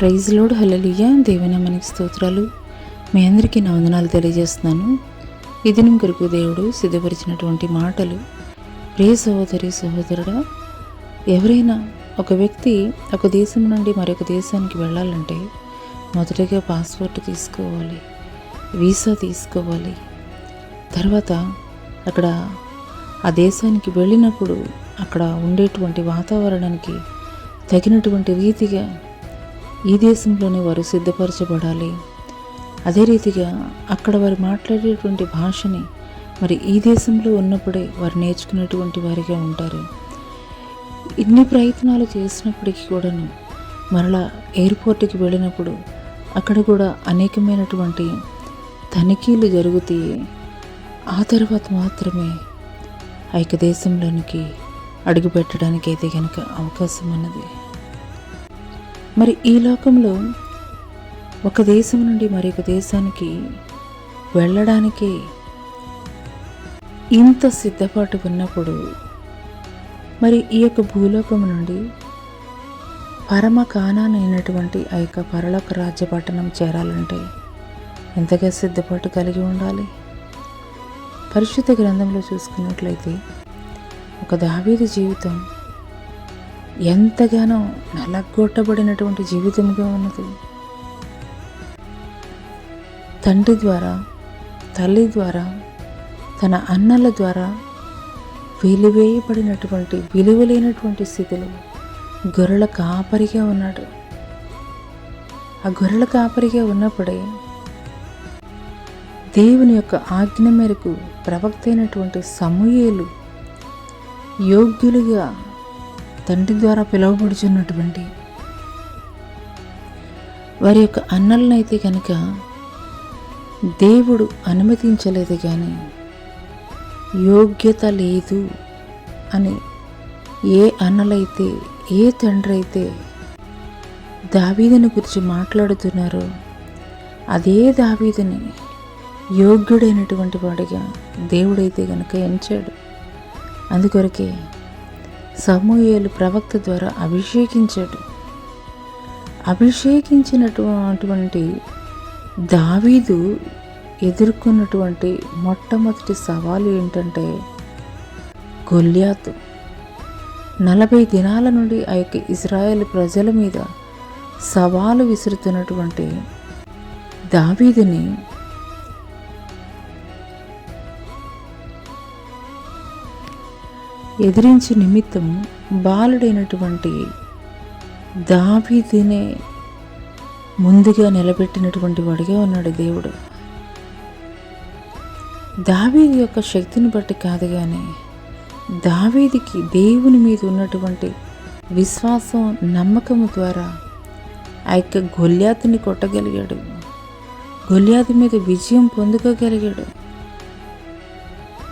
Praise load హల్లెలూయా. దేవుని మనకి స్తోత్రాలు. మీ అందరికీ నా వందనాలు తెలియజేస్తున్నాను. ఈ దినం కొరకు దేవుడు సిద్ధపరిచినటువంటి మాటలు. ప్రియ సహోదరి సహోదరుడా, ఎవరైనా ఒక వ్యక్తి ఒక దేశం నుండి మరొక దేశానికి వెళ్ళాలంటే మొదటగా పాస్పోర్ట్ తీసుకోవాలి, వీసా తీసుకోవాలి. తర్వాత అక్కడ ఆ దేశానికి వెళ్ళినప్పుడు అక్కడ ఉండేటువంటి వాతావరణానికి తగినటువంటి రీతిగా ఈ దేశంలోనే వారు సిద్ధపరచబడాలి. అదే రీతిగా అక్కడ వారు మాట్లాడేటువంటి భాషని మరి ఈ దేశంలో ఉన్నప్పుడే వారు నేర్చుకునేటువంటి వారిగా ఉంటారు. ఇన్ని ప్రయత్నాలు చేసినప్పటికీ కూడాను మరలా ఎయిర్పోర్ట్కి వెళ్ళినప్పుడు అక్కడ కూడా అనేకమైనటువంటి తనిఖీలు జరుగుతాయి. ఆ తర్వాత మాత్రమే ఆ యొక్క దేశంలోనికి అడుగుపెట్టడానికి అయితే కనుక అవకాశం ఉన్నది. మరి ఈ లోకంలో ఒక దేశం నుండి మరొక దేశానికి వెళ్ళడానికి ఇంత సిద్ధపాటు ఉన్నప్పుడు మరి ఈ యొక్క భూలోకం నుండి పరమ కానానైనటువంటి ఆ యొక్క పరలోక రాజ్య పట్టణం చేరాలంటే ఎంతగా సిద్ధపాటు కలిగి ఉండాలి. పరిశుద్ధ గ్రంథంలో చూసుకున్నట్లయితే ఒక దావీదు జీవితం ఎంతగానో నలగొట్టబడినటువంటి జీవితంగా ఉన్నది. తండ్రి ద్వారా, తల్లి ద్వారా, తన అన్నల ద్వారా వెలివేయబడినటువంటి విలువలేనటువంటి స్థితిలో గొర్రెల కాపరిగా ఉన్నాడు. ఆ గొర్రెల కాపరిగా ఉన్నప్పుడే దేవుని యొక్క ఆజ్ఞ మేరకు ప్రవక్త అయినటువంటి సమూయేలు యోగ్యులుగా తండ్రి ద్వారా పిలువబడుచున్నటువంటి వారి యొక్క అన్నలనైతే కనుక దేవుడు అనుమతించలేదు, కానీ యోగ్యత లేదు అని ఏ అన్నలైతే, ఏ తండ్రి అయితే దావీదుని గురించి మాట్లాడుతున్నారో అదే దావీదుని యోగ్యుడైనటువంటి వాడిగా దేవుడైతే కనుక ఎంచాడు. అందుకొరకే సమూయేలు ప్రవక్త ద్వారా అభిషేకించాడు. అభిషేకించినటువంటి దావీదు ఎదుర్కొన్నటువంటి మొట్టమొదటి సవాలు ఏంటంటే గొల్యాతు. 40 దినాల నుండి ఆ యొక్క ఇజ్రాయేల్ ప్రజల మీద సవాలు విసురుతున్నటువంటి దావీదుని ఎదిరించి నిమిత్తం బాలుడైనటువంటి దావీదునే ముందుగా నిలబెట్టినటువంటి వాడిగా ఉన్నాడు దేవుడు. దావీదు యొక్క శక్తిని బట్టి కాదు, కానీ దావీదుకి దేవుని మీద ఉన్నటువంటి విశ్వాసం, నమ్మకము ద్వారా ఆ యొక్క గొల్యాతుని కొట్టగలిగాడు. గొల్యాతు మీద విజయం పొందుకోగలిగాడు.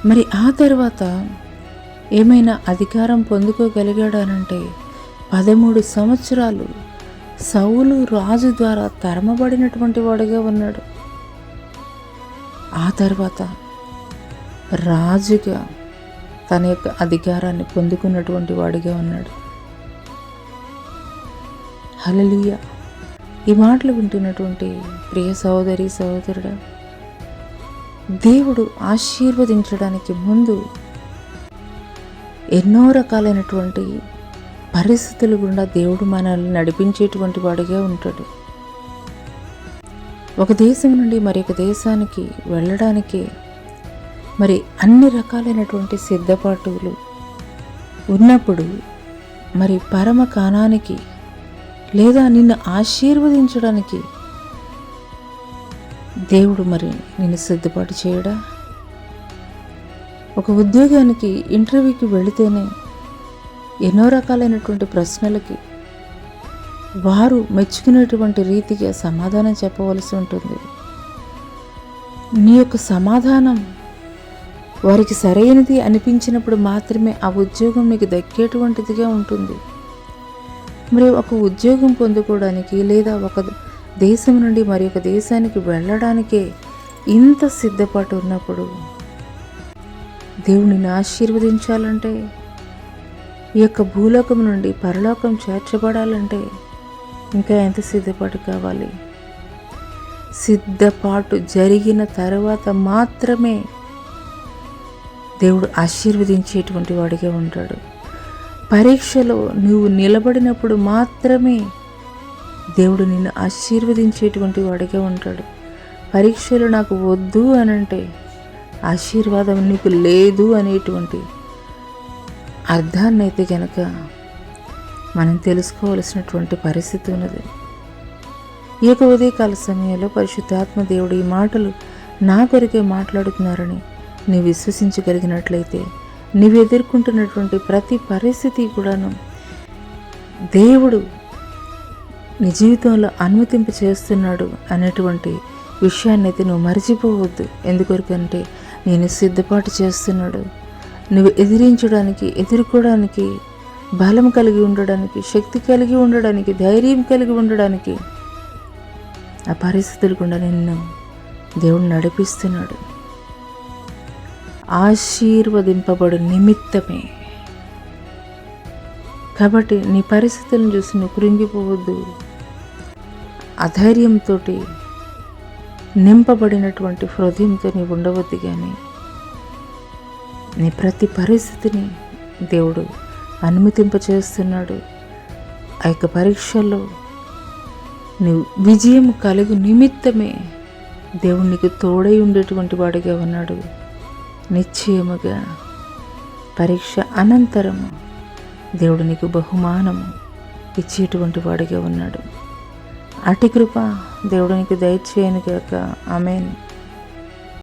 మరి ఆ తర్వాత ఏమైనా అధికారం పొందుకోగలిగాడనంటే 13 సంవత్సరాలు సౌలు రాజు ద్వారా తరమబడినటువంటి వాడుగా ఉన్నాడు. ఆ తర్వాత రాజుగా తన యొక్క అధికారాన్ని పొందుకున్నటువంటి వాడిగా ఉన్నాడు. హల్లెలూయా. ఈ మాటలు వింటున్నటువంటి ప్రియ సహోదరి సహోదరుడా, దేవుడు ఆశీర్వదించడానికి ముందు ఎన్నో రకాలైనటువంటి పరిస్థితులు గుండా దేవుడు మనల్ని నడిపించేటువంటి వాడిగా ఉంటాడు. ఒక దేశం నుండి మరొక దేశానికి వెళ్ళడానికి మరి అన్ని రకాలైనటువంటి సిద్ధపాటులు ఉన్నప్పుడు మరి పరమ కానానికి లేదా నిన్ను ఆశీర్వదించడానికి దేవుడు మరి నిన్ను సిద్ధపాటు చేయడా? ఒక ఉద్యోగానికి ఇంటర్వ్యూకి వెళితేనే ఎన్నో రకాలైనటువంటి ప్రశ్నలకి వారు మెచ్చుకునేటువంటి రీతిగా సమాధానం చెప్పవలసి ఉంటుంది. నీ యొక్క సమాధానం వారికి సరైనది అనిపించినప్పుడు మాత్రమే ఆ ఉద్యోగం నీకు దక్కేటువంటిదిగా ఉంటుంది. మరి ఒక ఉద్యోగం పొందుకోవడానికి లేదా ఒక దేశం నుండి మరి ఒక దేశానికి వెళ్ళడానికే ఇంత సిద్ధపాటు ఉన్నప్పుడు దేవుడిని ఆశీర్వదించాలంటే ఈ యొక్క భూలోకం నుండి పరలోకం చేర్చబడాలంటే ఇంకా ఎంత సిద్ధపాటు కావాలి? సిద్ధపాటు జరిగిన తర్వాత మాత్రమే దేవుడు ఆశీర్వదించేటువంటి వాడిగా ఉంటాడు. పరీక్షలో నువ్వు నిలబడినప్పుడు మాత్రమే దేవుడు నిన్ను ఆశీర్వదించేటువంటి వాడిగా ఉంటాడు. పరీక్షలు నాకు వద్దు అనంటే ఆశీర్వాదం నీకు లేదు అనేటువంటి అర్థాన్ని అయితే కనుక మనం తెలుసుకోవలసినటువంటి పరిస్థితి ఉన్నది. ఈ యొక్క ఉదయకాల సమయంలో పరిశుద్ధాత్మ దేవుడు ఈ మాటలు నా కొరకే మాట్లాడుతున్నారని నీవు విశ్వసించగలిగినట్లయితే నీవు ఎదుర్కొంటున్నటువంటి ప్రతి పరిస్థితి కూడాను దేవుడు నీ జీవితంలో అనుమతింప చేస్తున్నాడు అనేటువంటి విషయాన్ని అయితే నువ్వు మర్చిపోవద్దు. ఎందుకొరకంటే నేను సిద్ధపాటు చేస్తున్నాడు. నువ్వు ఎదిరించడానికి, ఎదుర్కోవడానికి, బలం కలిగి ఉండడానికి, శక్తి కలిగి ఉండడానికి, ధైర్యం కలిగి ఉండడానికి ఆ పరిస్థితులు కూడా నిన్ను దేవుడు నడిపిస్తున్నాడు. ఆశీర్వదింపబడు నిమిత్తమే. కాబట్టి నీ పరిస్థితులను చూసి నువ్వు కృంగిపోవద్దు. అధైర్యంతో నింపబడినటువంటి హృదయంతో నీవు ఉండవద్దు. కానీ నీ ప్రతి పరిస్థితిని దేవుడు అనుమతింపచేస్తున్నాడు. ఆ యొక్క పరీక్షల్లో నీవు విజయం కలుగు నిమిత్తమే దేవుడు నీకు తోడై ఉండేటువంటి వాడిగా ఉన్నాడు. నిశ్చయముగా పరీక్ష అనంతరము దేవుడు నీకు బహుమానము ఇచ్చేటువంటి వాడిగా ఉన్నాడు. అటి కృప దేవుడు నీకు దయచేయను గాక. ఆమేన్.